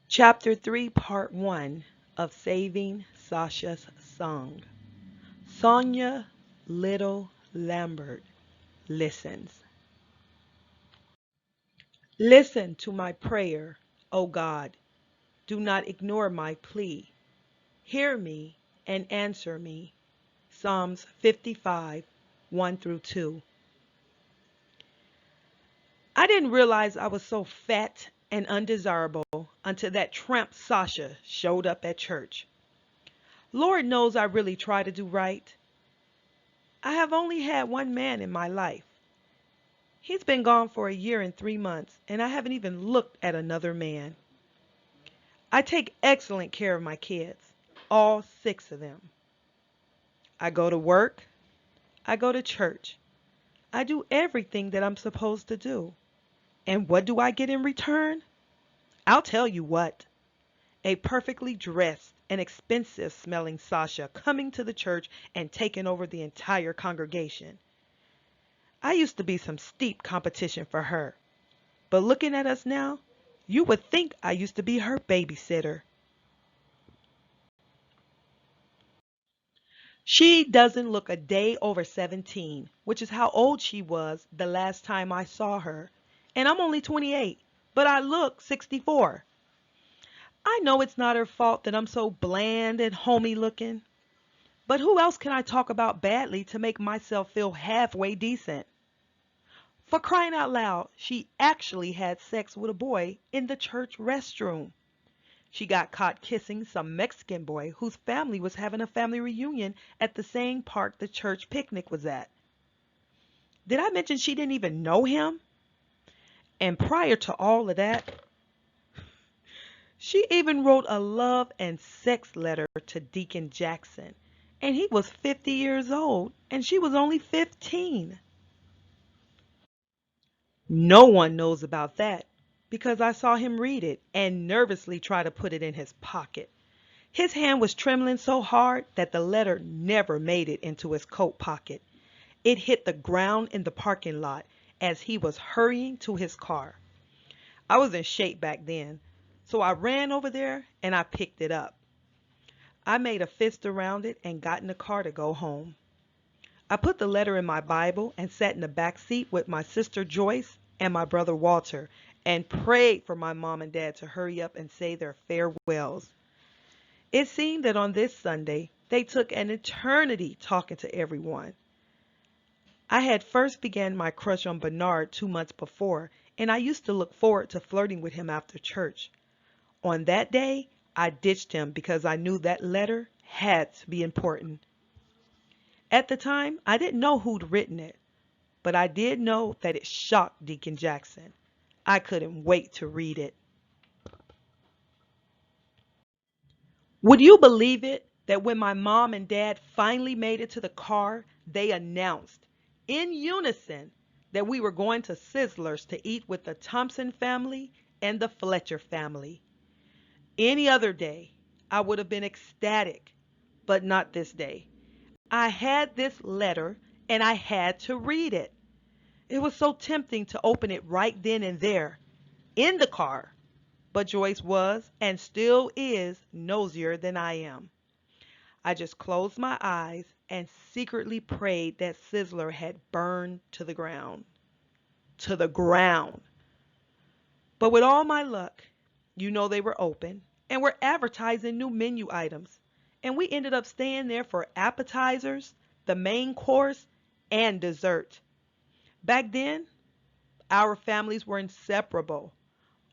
Chapter 3, Part 1 of Saving Sasha's Song. Sonia Little-Lambert listens. Listen to my prayer, O God. Do not ignore my plea. Hear me and answer me. Psalms 55, 1 through 2. I didn't realize I was so fat and undesirable until that tramp Sasha showed up at church. Lord knows I really try to do right. I have only had one man in my life. He's been gone for a year and 3 months, and I haven't even looked at another man. I take excellent care of my kids, all 6 of them. I go to work. I go to church. I do everything that I'm supposed to do. And what do I get in return? I'll tell you what. A perfectly dressed and expensive smelling Sasha coming to the church and taking over the entire congregation. I used to be some steep competition for her. But looking at us now, you would think I used to be her babysitter. She doesn't look a day over 17, which is how old she was the last time I saw her. And I'm only 28, but I look 64. I know it's not her fault that I'm so bland and homey looking. But who else can I talk about badly to make myself feel halfway decent? For crying out loud, she actually had sex with a boy in the church restroom. She got caught kissing some Mexican boy whose family was having a family reunion at the same park the church picnic was at. Did I mention she didn't even know him? And prior to all of that, she even wrote a love and sex letter to Deacon Jackson. And he was 50 years old, and she was only 15. No one knows about that because I saw him read it and nervously try to put it in his pocket. His hand was trembling so hard that the letter never made it into his coat pocket. It hit the ground in the parking lot as he was hurrying to his car. I was in shape back then, so I ran over there and I picked it up. I made a fist around it and got in the car to go home. I put the letter in my Bible and sat in the back seat with my sister Joyce and my brother Walter and prayed for my mom and dad to hurry up and say their farewells. It seemed that on this Sunday, they took an eternity talking to everyone. I had first began my crush on Bernard 2 months before, and I used to look forward to flirting with him after church. On that day, I ditched him because I knew that letter had to be important. At the time, I didn't know who'd written it, but I did know that it shocked Deacon Jackson. I couldn't wait to read it. Would you believe it that when my mom and dad finally made it to the car, they announced in unison that we were going to Sizzler's to eat with the Thompson family and the Fletcher family. Any other day, I would have been ecstatic, but not this day. I had this letter and I had to read it. It was so tempting to open it right then and there, in the car, but Joyce was and still is nosier than I am. I just closed my eyes and secretly prayed that Sizzler had burned to the ground. To the ground. But with all my luck, they were open and were advertising new menu items. And we ended up staying there for appetizers, the main course, and dessert. Back then, our families were inseparable.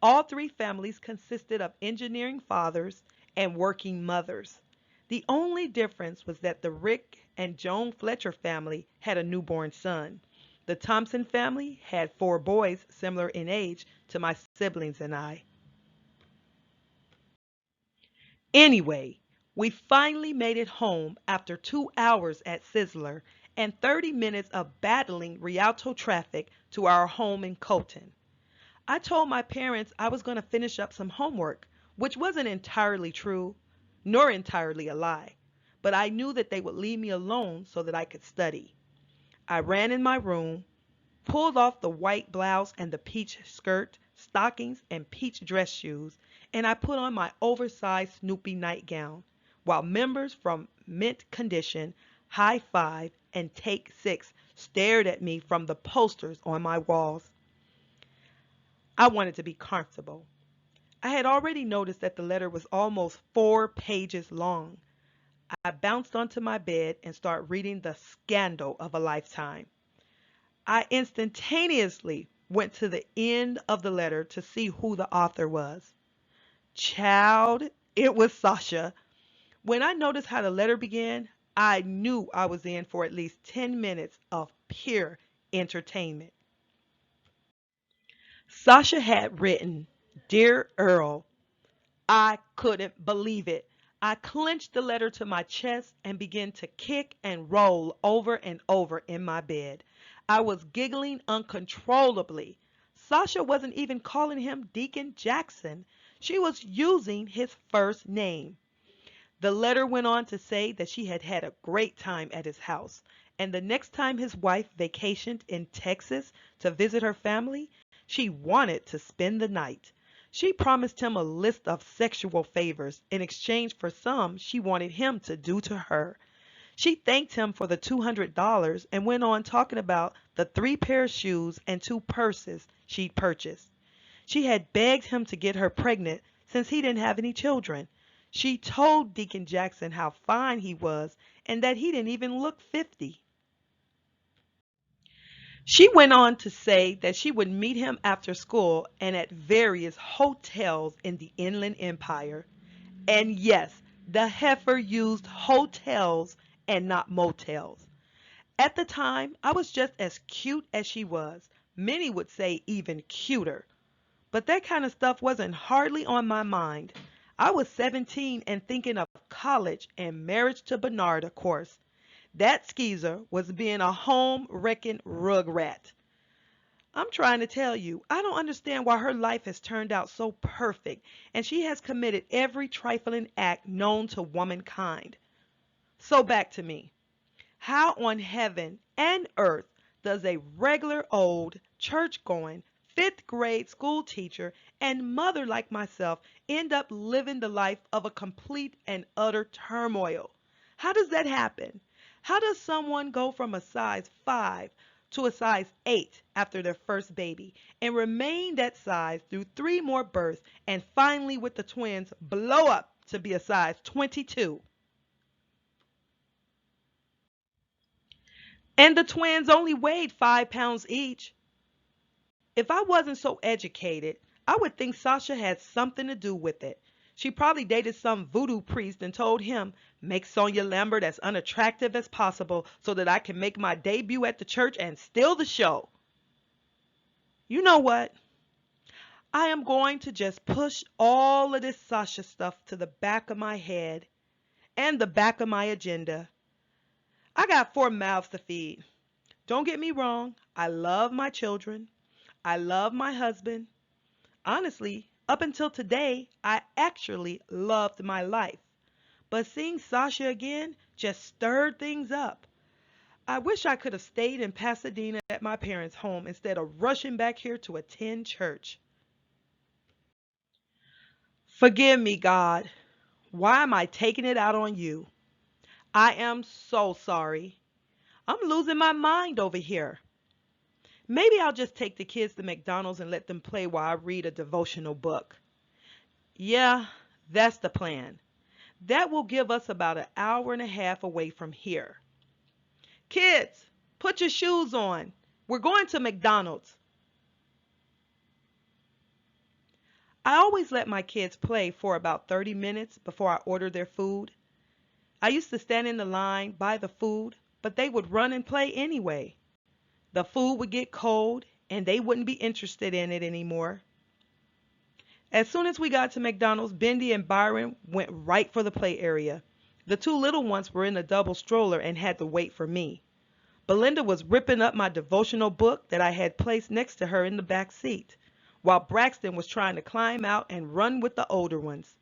All 3 families consisted of engineering fathers and working mothers. The only difference was that the Rick and Joan Fletcher family had a newborn son. The Thompson family had 4 boys similar in age to my siblings and I. Anyway, we finally made it home after 2 hours at Sizzler and 30 minutes of battling Rialto traffic to our home in Colton. I told my parents I was going to finish up some homework, which wasn't entirely true, nor entirely a lie, but I knew that they would leave me alone so that I could study. I ran in my room, pulled off the white blouse and the peach skirt, stockings, and peach dress shoes, and I put on my oversized Snoopy nightgown, while members from Mint Condition, High Five, and Take Six stared at me from the posters on my walls. I wanted to be comfortable. I had already noticed that the letter was almost 4 pages long. I bounced onto my bed and started reading the scandal of a lifetime. I instantaneously went to the end of the letter to see who the author was. Child, it was Sasha. When I noticed how the letter began, I knew I was in for at least 10 minutes of pure entertainment. Sasha had written, "Dear Earl." I couldn't believe it. I clenched the letter to my chest and began to kick and roll over and over in my bed. I was giggling uncontrollably. Sasha wasn't even calling him Deacon Jackson. She was using his first name. The letter went on to say that she had had a great time at his house, and the next time his wife vacationed in Texas to visit her family, she wanted to spend the night. She promised him a list of sexual favors in exchange for some she wanted him to do to her. She thanked him for the $200 and went on talking about the 3 pair of shoes and 2 purses she'd purchased. She had begged him to get her pregnant since he didn't have any children. She told Deacon Jackson how fine he was and that he didn't even look 50. She went on to say that she would meet him after school and at various hotels in the Inland Empire. And yes, the heifer used hotels and not motels. At the time, I was just as cute as she was. Many would say even cuter. But that kind of stuff wasn't hardly on my mind. I was 17 and thinking of college and marriage to Bernard, of course. That skeezer was being a home-wrecking rugrat. I'm trying to tell you, I don't understand why her life has turned out so perfect and she has committed every trifling act known to womankind. So back to me. How on heaven and earth does a regular old church-going 5th grade school teacher and mother like myself end up living the life of a complete and utter turmoil? How does that happen? How does someone go from a size 5 to a size 8 after their first baby and remain that size through 3 more births and finally with the twins blow up to be a size 22? And the twins only weighed 5 pounds each. If I wasn't so educated, I would think Sasha had something to do with it. She probably dated some voodoo priest and told him, "Make Sonia Lambert as unattractive as possible so that I can make my debut at the church and steal the show." You know what? I am going to just push all of this Sasha stuff to the back of my head and the back of my agenda. I got 4 mouths to feed. Don't get me wrong, I love my children. I love my husband. Honestly, up until today, I actually loved my life. But seeing Sasha again just stirred things up. I wish I could have stayed in Pasadena at my parents' home instead of rushing back here to attend church. Forgive me, God. Why am I taking it out on you? I am so sorry. I'm losing my mind over here. Maybe I'll just take the kids to McDonald's and let them play while I read a devotional book. Yeah, that's the plan. That will give us about an hour and a half away from here. Kids, put your shoes on. We're going to McDonald's. I always let my kids play for about 30 minutes before I order their food. I used to stand in the line, buy the food, but they would run and play anyway. The food would get cold and they wouldn't be interested in it anymore. As soon as we got to McDonald's, Bendy and Byron went right for the play area. The 2 little ones were in a double stroller and had to wait for me. Belinda was ripping up my devotional book that I had placed next to her in the back seat, while Braxton was trying to climb out and run with the older ones.